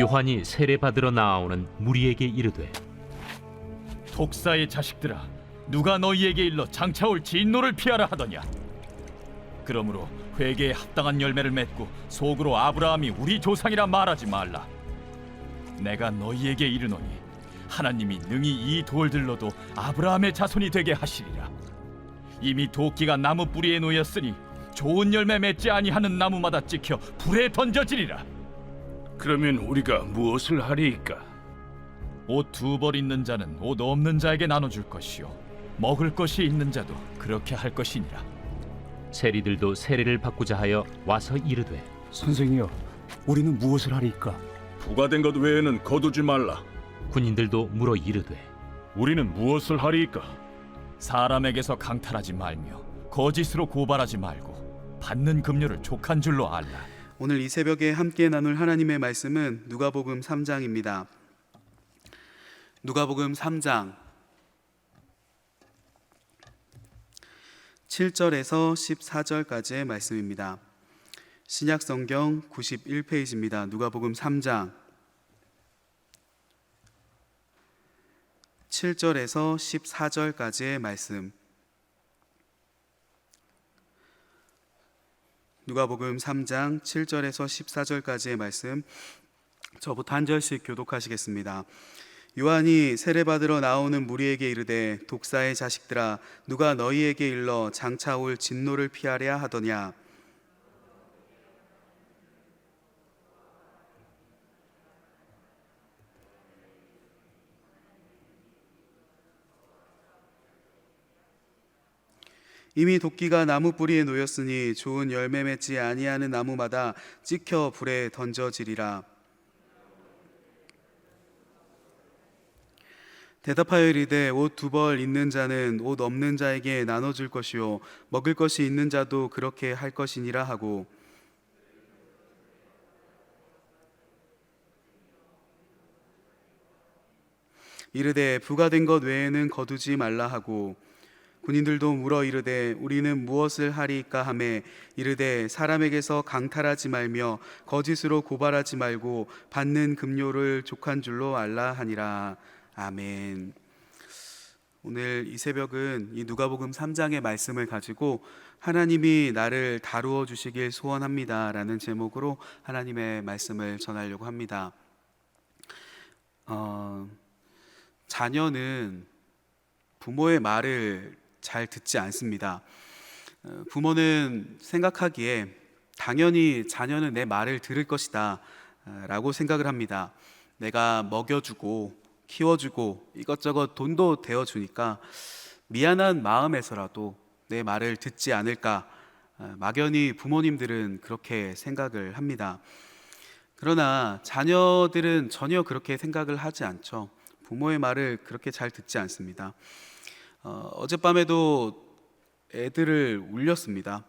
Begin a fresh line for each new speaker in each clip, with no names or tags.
요한이 세례받으러 나아오는 무리에게 이르되
독사의 자식들아, 누가 너희에게 일러 장차올 진노를 피하라 하더냐? 그러므로 회개에 합당한 열매를 맺고 속으로 아브라함이 우리 조상이라 말하지 말라. 내가 너희에게 이르노니 하나님이 능히 이 돌들로도 아브라함의 자손이 되게 하시리라. 이미 도끼가 나무 뿌리에 놓였으니 좋은 열매 맺지 아니하는 나무마다 찍혀 불에 던져지리라.
그러면 우리가 무엇을 하리이까?
옷 두 벌 있는 자는 옷 없는 자에게 나눠줄 것이요 먹을 것이 있는 자도 그렇게 할 것이니라.
세리들도 세례를 받고자 하여 와서 이르되
선생이여, 우리는 무엇을 하리이까?
부과된 것 외에는 거두지 말라.
군인들도 물어 이르되
우리는 무엇을 하리이까?
사람에게서 강탈하지 말며 거짓으로 고발하지 말고 받는 급료를 족한 줄로 알라.
오늘 이 새벽에 함께 나눌 하나님의 말씀은 누가복음 3장입니다. 누가복음 3장 7절에서 14절까지의 말씀입니다. 신약성경 91페이지입니다. 누가복음 3장 7절에서 14절까지의 말씀. 누가복음 3장 7절에서 14절까지의 말씀, 저부터 한 절씩 교독하시겠습니다. 요한이 세례받으러 나오는 무리에게 이르되 독사의 자식들아, 누가 너희에게 일러 장차 올 진노를 피하려 하더냐? 이미 도끼가 나무 뿌리에 놓였으니 좋은 열매 맺지 아니하는 나무마다 찍혀 불에 던져지리라. 대답하여 이르되 옷 두 벌 있는 자는 옷 없는 자에게 나눠줄 것이요 먹을 것이 있는 자도 그렇게 할 것이니라 하고, 이르되 부과된 것 외에는 거두지 말라 하고, 군인들도 물어 이르되 우리는 무엇을 하리이까 하매 이르되 사람에게서 강탈하지 말며 거짓으로 고발하지 말고 받는 급료를 족한 줄로 알라 하니라. 아멘. 오늘 이 새벽은 이 누가복음 3장의 말씀을 가지고 하나님이 나를 다루어 주시길 소원합니다 라는 제목으로 하나님의 말씀을 전하려고 합니다. 자녀는 부모의 말을 잘 듣지 않습니다. 부모는 생각하기에 당연히 자녀는 내 말을 들을 것이다 라고 생각을 합니다. 내가 먹여주고 키워주고 이것저것 돈도 대어주니까 미안한 마음에서라도 내 말을 듣지 않을까, 막연히 부모님들은 그렇게 생각을 합니다. 그러나 자녀들은 전혀 그렇게 생각을 하지 않죠. 부모의 말을 그렇게 잘 듣지 않습니다. 어젯밤에도 애들을 울렸습니다.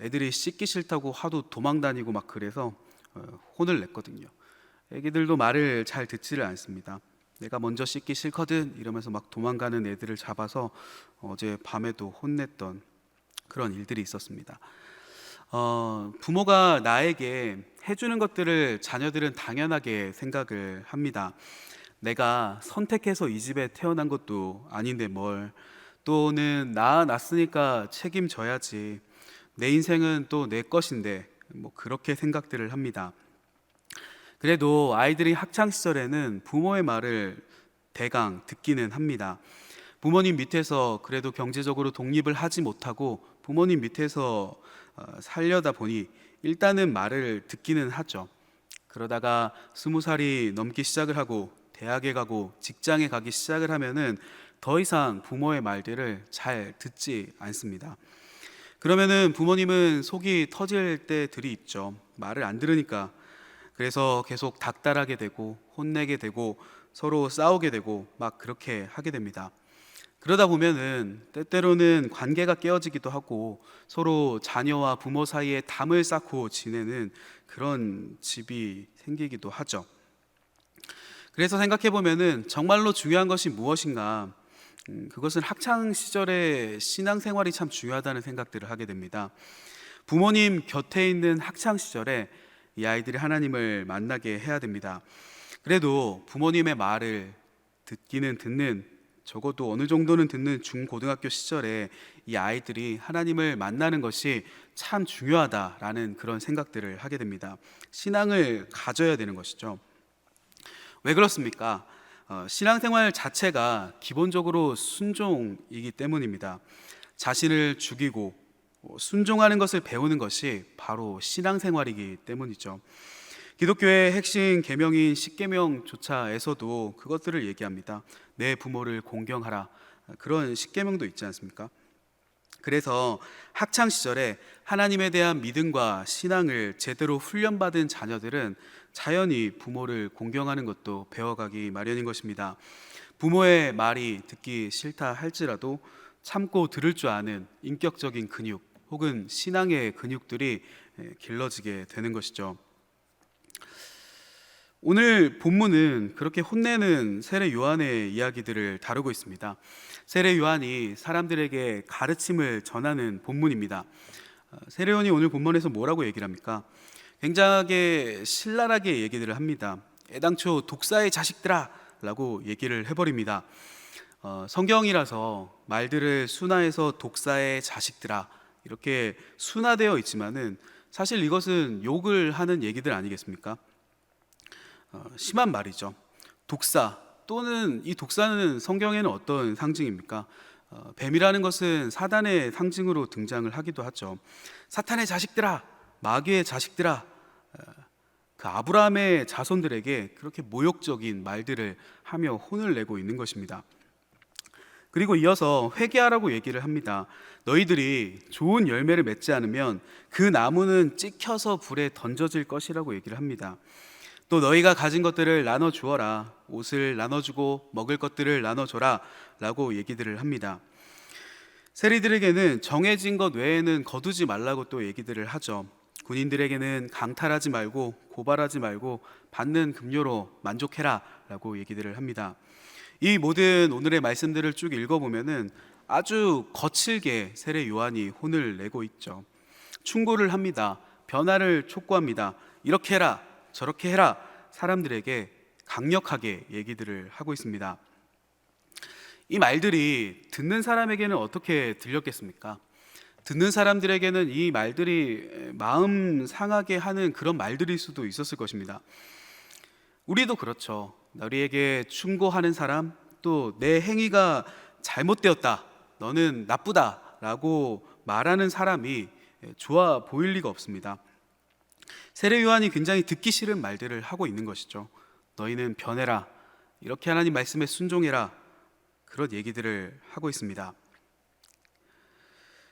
애들이 씻기 싫다고 하도 도망다니고 막 그래서 혼을 냈거든요. 애기들도 말을 잘 듣지를 않습니다. 내가 먼저 씻기 싫거든 이러면서 막 도망가는 애들을 잡아서 어제 밤에도 혼냈던 그런 일들이 있었습니다. 부모가 나에게 해주는 것들을 자녀들은 당연하게 생각을 합니다. 내가 선택해서 이 집에 태어난 것도 아닌데 뭘, 또는 낳았으니까 책임져야지, 내 인생은 또 내 것인데, 뭐 그렇게 생각들을 합니다. 그래도 아이들이 학창시절에는 부모의 말을 대강 듣기는 합니다. 부모님 밑에서 그래도 경제적으로 독립을 하지 못하고 부모님 밑에서 살려다 보니 일단은 말을 듣기는 하죠. 그러다가 20살이 넘기 시작을 하고 대학에 가고 직장에 가기 시작을 하면은 더 이상 부모의 말들을 잘 듣지 않습니다. 그러면은 부모님은 속이 터질 때들이 있죠. 말을 안 들으니까. 그래서 계속 닥달하게 되고 혼내게 되고 서로 싸우게 되고 막 그렇게 하게 됩니다. 그러다 보면은 때때로는 관계가 깨어지기도 하고 서로 자녀와 부모 사이에 담을 쌓고 지내는 그런 집이 생기기도 하죠. 그래서 생각해 보면은 정말로 중요한 것이 무엇인가? 그것은 학창 시절의 신앙생활이 참 중요하다는 생각들을 하게 됩니다. 부모님 곁에 있는 학창 시절에 이 아이들이 하나님을 만나게 해야 됩니다. 그래도 부모님의 말을 듣기는 듣는, 적어도 어느 정도는 듣는 중고등학교 시절에 이 아이들이 하나님을 만나는 것이 참 중요하다라는 그런 생각들을 하게 됩니다. 신앙을 가져야 되는 것이죠. 왜 그렇습니까? 신앙생활 자체가 기본적으로 순종이기 때문입니다. 자신을 죽이고 순종하는 것을 배우는 것이 바로 신앙생활이기 때문이죠. 기독교의 핵심 계명인 십계명조차에서도 그것들을 얘기합니다. 내 부모를 공경하라, 그런 십계명도 있지 않습니까? 그래서 학창 시절에 하나님에 대한 믿음과 신앙을 제대로 훈련받은 자녀들은 자연히 부모를 공경하는 것도 배워가기 마련인 것입니다. 부모의 말이 듣기 싫다 할지라도 참고 들을 줄 아는 인격적인 근육 혹은 신앙의 근육들이 길러지게 되는 것이죠. 오늘 본문은 그렇게 혼내는 세례 요한의 이야기들을 다루고 있습니다. 세례 요한이 사람들에게 가르침을 전하는 본문입니다. 세례 요한이 오늘 본문에서 뭐라고 얘기를 합니까? 굉장하게 신랄하게 얘기들을 합니다. 애당초 독사의 자식들아 라고 얘기를 해버립니다. 성경이라서 말들을 순화해서 독사의 자식들아 이렇게 순화되어 있지만은 사실 이것은 욕을 하는 얘기들 아니겠습니까? 심한 말이죠. 독사 또는 이 독사는 성경에는 어떤 상징입니까? 뱀이라는 것은 사단의 상징으로 등장을 하기도 하죠. 사탄의 자식들아, 마귀의 자식들아, 그 아브라함의 자손들에게 그렇게 모욕적인 말들을 하며 혼을 내고 있는 것입니다. 그리고 이어서 회개하라고 얘기를 합니다. 너희들이 좋은 열매를 맺지 않으면 그 나무는 찍혀서 불에 던져질 것이라고 얘기를 합니다. 또 너희가 가진 것들을 나눠주어라, 옷을 나눠주고 먹을 것들을 나눠줘라 라고 얘기들을 합니다. 세리들에게는 정해진 것 외에는 거두지 말라고 또 얘기들을 하죠. 군인들에게는 강탈하지 말고 고발하지 말고 받는 급료로 만족해라 라고 얘기들을 합니다. 이 모든 오늘의 말씀들을 쭉 읽어보면은 아주 거칠게 세례 요한이 혼을 내고 있죠. 충고를 합니다. 변화를 촉구합니다. 이렇게 해라, 저렇게 해라, 사람들에게 강력하게 얘기들을 하고 있습니다. 이 말들이 듣는 사람에게는 어떻게 들렸겠습니까? 듣는 사람들에게는 이 말들이 마음 상하게 하는 그런 말들일 수도 있었을 것입니다. 우리도 그렇죠. 우리에게 충고하는 사람, 또 내 행위가 잘못되었다, 너는 나쁘다 라고 말하는 사람이 좋아 보일 리가 없습니다. 세례 요한이 굉장히 듣기 싫은 말들을 하고 있는 것이죠. 너희는 변해라, 이렇게 하나님 말씀에 순종해라, 그런 얘기들을 하고 있습니다.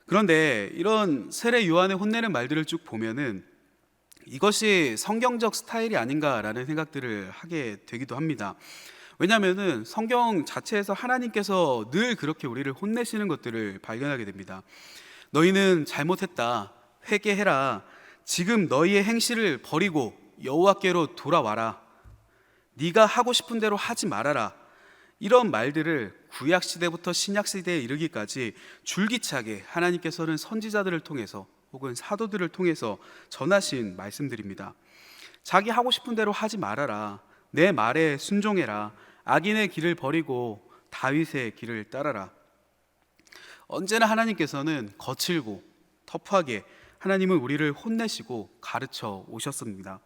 그런데 이런 세례 요한의 혼내는 말들을 쭉 보면은 이것이 성경적 스타일이 아닌가라는 생각들을 하게 되기도 합니다. 왜냐하면은 성경 자체에서 하나님께서 늘 그렇게 우리를 혼내시는 것들을 발견하게 됩니다. 너희는 잘못했다, 회개해라, 지금 너희의 행실을 버리고 여호와께로 돌아와라, 네가 하고 싶은 대로 하지 말아라, 이런 말들을 구약시대부터 신약시대에 이르기까지 줄기차게 하나님께서는 선지자들을 통해서 혹은 사도들을 통해서 전하신 말씀들입니다. 자기 하고 싶은 대로 하지 말아라, 내 말에 순종해라, 악인의 길을 버리고 다윗의 길을 따라라. 언제나 하나님께서는 거칠고 터프하게 하나님은 우리를 혼내시고 가르쳐 오셨습니다.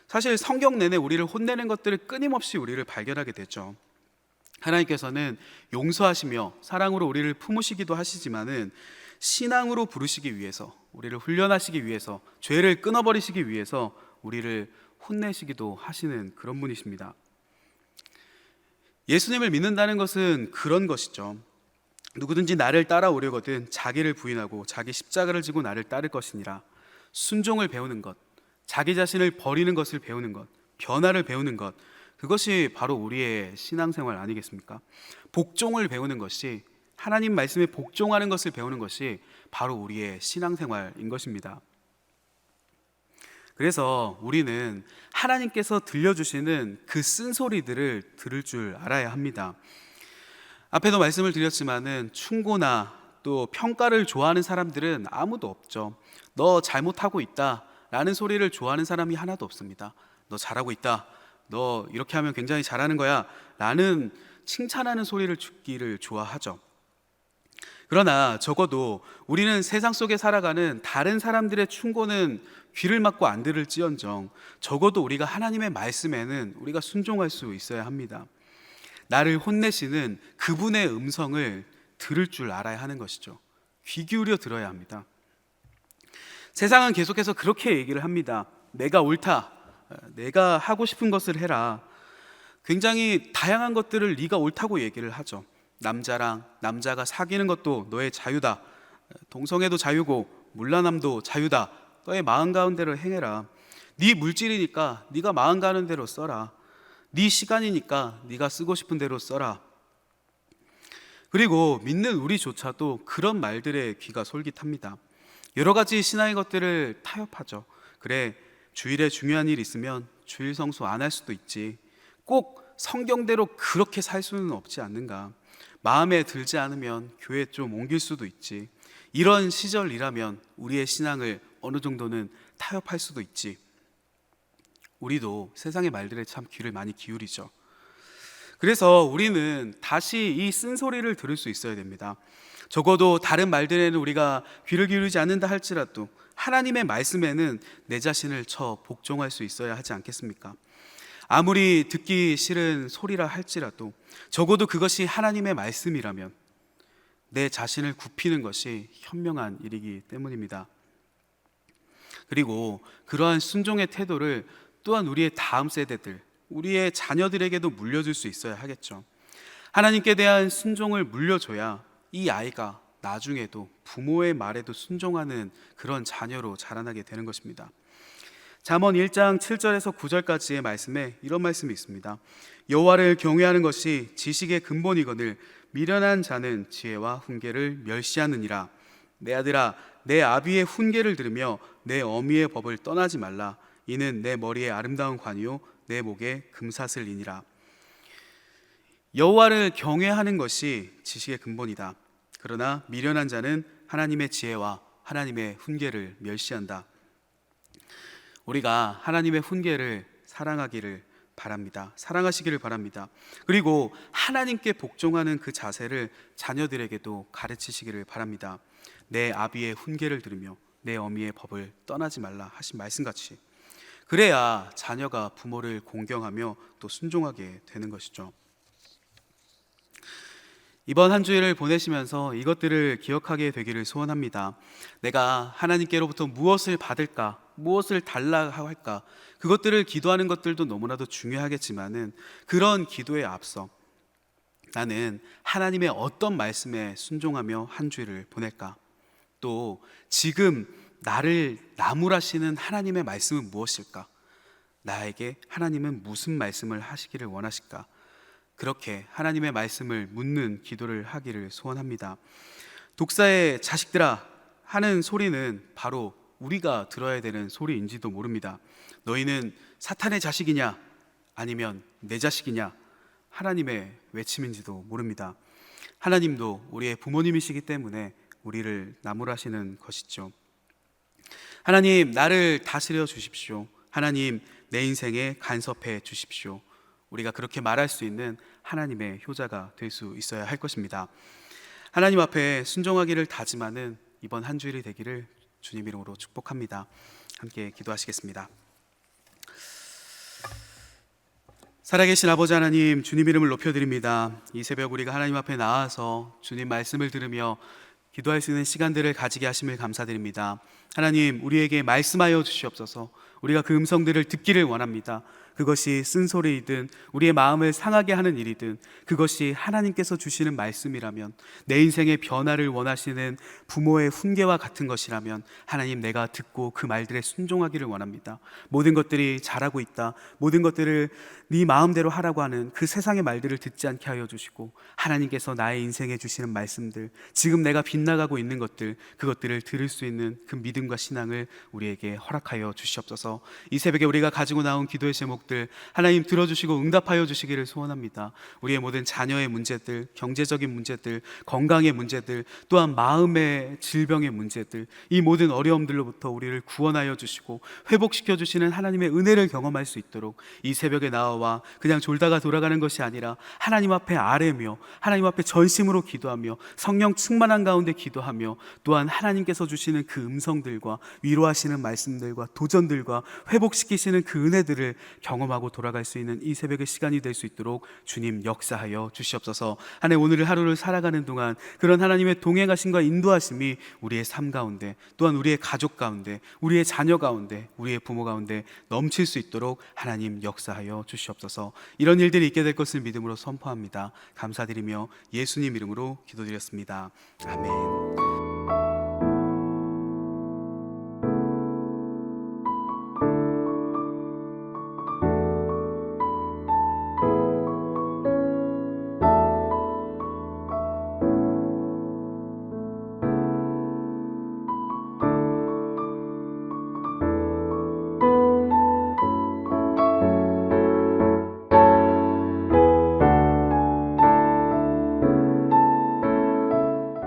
사실 성경 내내 우리를 혼내는 것들을 끊임없이 우리를 발견하게 되죠. 하나님께서는 용서하시며 사랑으로 우리를 품으시기도 하시지만은 신앙으로 부르시기 위해서, 우리를 훈련하시기 위해서, 죄를 끊어버리시기 위해서 우리를 혼내시기도 하시는 그런 분이십니다. 예수님을 믿는다는 것은 그런 것이죠. 누구든지 나를 따라오려거든 자기를 부인하고 자기 십자가를 지고 나를 따를 것이니라. 순종을 배우는 것, 자기 자신을 버리는 것을 배우는 것, 변화를 배우는 것, 그것이 바로 우리의 신앙생활 아니겠습니까? 복종을 배우는 것이, 하나님 말씀에 복종하는 것을 배우는 것이 바로 우리의 신앙생활인 것입니다. 그래서 우리는 하나님께서 들려주시는 그 쓴소리들을 들을 줄 알아야 합니다. 앞에도 말씀을 드렸지만은 충고나 또 평가를 좋아하는 사람들은 아무도 없죠. 너 잘못하고 있다, 라는 소리를 좋아하는 사람이 하나도 없습니다. 너 잘하고 있다, 너 이렇게 하면 굉장히 잘하는 거야 라는 칭찬하는 소리를 듣기를 좋아하죠. 그러나 적어도 우리는 세상 속에 살아가는 다른 사람들의 충고는 귀를 막고 안 들을지언정 적어도 우리가 하나님의 말씀에는 우리가 순종할 수 있어야 합니다. 나를 혼내시는 그분의 음성을 들을 줄 알아야 하는 것이죠. 귀 기울여 들어야 합니다. 세상은 계속해서 그렇게 얘기를 합니다. 내가 옳다, 내가 하고 싶은 것을 해라. 굉장히 다양한 것들을 네가 옳다고 얘기를 하죠. 남자랑 남자가 사귀는 것도 너의 자유다, 동성애도 자유고 물란함도 자유다, 너의 마음 가는 대로 행해라. 네 물질이니까 네가 마음 가는 대로 써라. 네 시간이니까 네가 쓰고 싶은 대로 써라. 그리고 믿는 우리조차도 그런 말들에 귀가 솔깃합니다. 여러 가지 신앙의 것들을 타협하죠. 그래, 주일에 중요한 일 있으면 주일 성수 안 할 수도 있지. 꼭 성경대로 그렇게 살 수는 없지 않는가. 마음에 들지 않으면 교회 좀 옮길 수도 있지. 이런 시절이라면 우리의 신앙을 어느 정도는 타협할 수도 있지. 우리도 세상의 말들에 참 귀를 많이 기울이죠. 그래서 우리는 다시 이 쓴소리를 들을 수 있어야 됩니다. 적어도 다른 말들에는 우리가 귀를 기울이지 않는다 할지라도 하나님의 말씀에는 내 자신을 쳐 복종할 수 있어야 하지 않겠습니까? 아무리 듣기 싫은 소리라 할지라도 적어도 그것이 하나님의 말씀이라면 내 자신을 굽히는 것이 현명한 일이기 때문입니다. 그리고 그러한 순종의 태도를 또한 우리의 다음 세대들, 우리의 자녀들에게도 물려줄 수 있어야 하겠죠. 하나님께 대한 순종을 물려줘야 이 아이가 나중에도 부모의 말에도 순종하는 그런 자녀로 자라나게 되는 것입니다. 잠언 1장 7절에서 9절까지의 말씀에 이런 말씀이 있습니다. 여호와를 경외하는 것이 지식의 근본이거늘 미련한 자는 지혜와 훈계를 멸시하느니라. 내 아들아, 내 아비의 훈계를 들으며 내 어미의 법을 떠나지 말라. 이는 내 머리에 아름다운 관이요 내 목에 금사슬이니라. 여호와를 경외하는 것이 지식의 근본이다. 그러나 미련한 자는 하나님의 지혜와 하나님의 훈계를 멸시한다. 우리가 하나님의 훈계를 사랑하기를 바랍니다. 사랑하시기를 바랍니다. 그리고 하나님께 복종하는 그 자세를 자녀들에게도 가르치시기를 바랍니다. 내 아비의 훈계를 들으며 내 어미의 법을 떠나지 말라 하신 말씀같이, 그래야 자녀가 부모를 공경하며 또 순종하게 되는 것이죠. 이번 한 주일을 보내시면서 이것들을 기억하게 되기를 소원합니다. 내가 하나님께로부터 무엇을 받을까, 무엇을 달라 할까, 그것들을 기도하는 것들도 너무나도 중요하겠지만은 그런 기도에 앞서 나는 하나님의 어떤 말씀에 순종하며 한 주일을 보낼까, 또 지금 나를 나무라시는 하나님의 말씀은 무엇일까, 나에게 하나님은 무슨 말씀을 하시기를 원하실까, 그렇게 하나님의 말씀을 묻는 기도를 하기를 소원합니다. 독사의 자식들아 하는 소리는 바로 우리가 들어야 되는 소리인지도 모릅니다. 너희는 사탄의 자식이냐 아니면 내 자식이냐, 하나님의 외침인지도 모릅니다. 하나님도 우리의 부모님이시기 때문에 우리를 나무라시는 것이죠. 하나님, 나를 다스려 주십시오. 하나님, 내 인생에 간섭해 주십시오. 우리가 그렇게 말할 수 있는 하나님의 효자가 될 수 있어야 할 것입니다. 하나님 앞에 순종하기를 다짐하는 이번 한 주일이 되기를 주님 이름으로 축복합니다. 함께 기도하시겠습니다. 살아계신 아버지 하나님, 주님 이름을 높여드립니다. 이 새벽 우리가 하나님 앞에 나와서 주님 말씀을 들으며 기도할 수 있는 시간들을 가지게 하심을 감사드립니다. 하나님, 우리에게 말씀하여 주시옵소서. 우리가 그 음성들을 듣기를 원합니다. 그것이 쓴소리이든 우리의 마음을 상하게 하는 일이든 그것이 하나님께서 주시는 말씀이라면, 내 인생의 변화를 원하시는 부모의 훈계와 같은 것이라면 하나님, 내가 듣고 그 말들에 순종하기를 원합니다. 모든 것들이 잘하고 있다, 모든 것들을 네 마음대로 하라고 하는 그 세상의 말들을 듣지 않게 하여 주시고, 하나님께서 나의 인생에 주시는 말씀들, 지금 내가 빗나가고 있는 것들, 그것들을 들을 수 있는 그 믿음과 신앙을 우리에게 허락하여 주시옵소서. 이 새벽에 우리가 가지고 나온 기도의 제목 기도들 하나님 들어주시고 응답하여 주시기를 소원합니다. 우리의 모든 자녀의 문제들, 경제적인 문제들, 건강의 문제들, 또한 마음의 질병의 문제들, 이 모든 어려움들로부터 우리를 구원하여 주시고 회복시켜 주시는 하나님의 은혜를 경험할 수 있도록 이 새벽에 나와 그냥 졸다가 돌아가는 것이 아니라 하나님 앞에 아뢰며 하나님 앞에 전심으로 기도하며 성령 충만한 가운데 기도하며 또한 하나님께서 주시는 그 음성들과 위로하시는 말씀들과 도전들과 회복시키시는 그 은혜들을 경험하고 돌아갈 수 있는 이 새벽의 시간이 될 수 있도록 주님 역사하여 주시옵소서. 한 해 오늘을 하루를 살아가는 동안 그런 하나님의 동행하심과 인도하심이 우리의 삶 가운데, 또한 우리의 가족 가운데, 우리의 자녀 가운데, 우리의 부모 가운데 넘칠 수 있도록 하나님 역사하여 주시옵소서. 이런 일들이 있게 될 것을 믿음으로 선포합니다. 감사드리며 예수님 이름으로 기도드렸습니다. 아멘.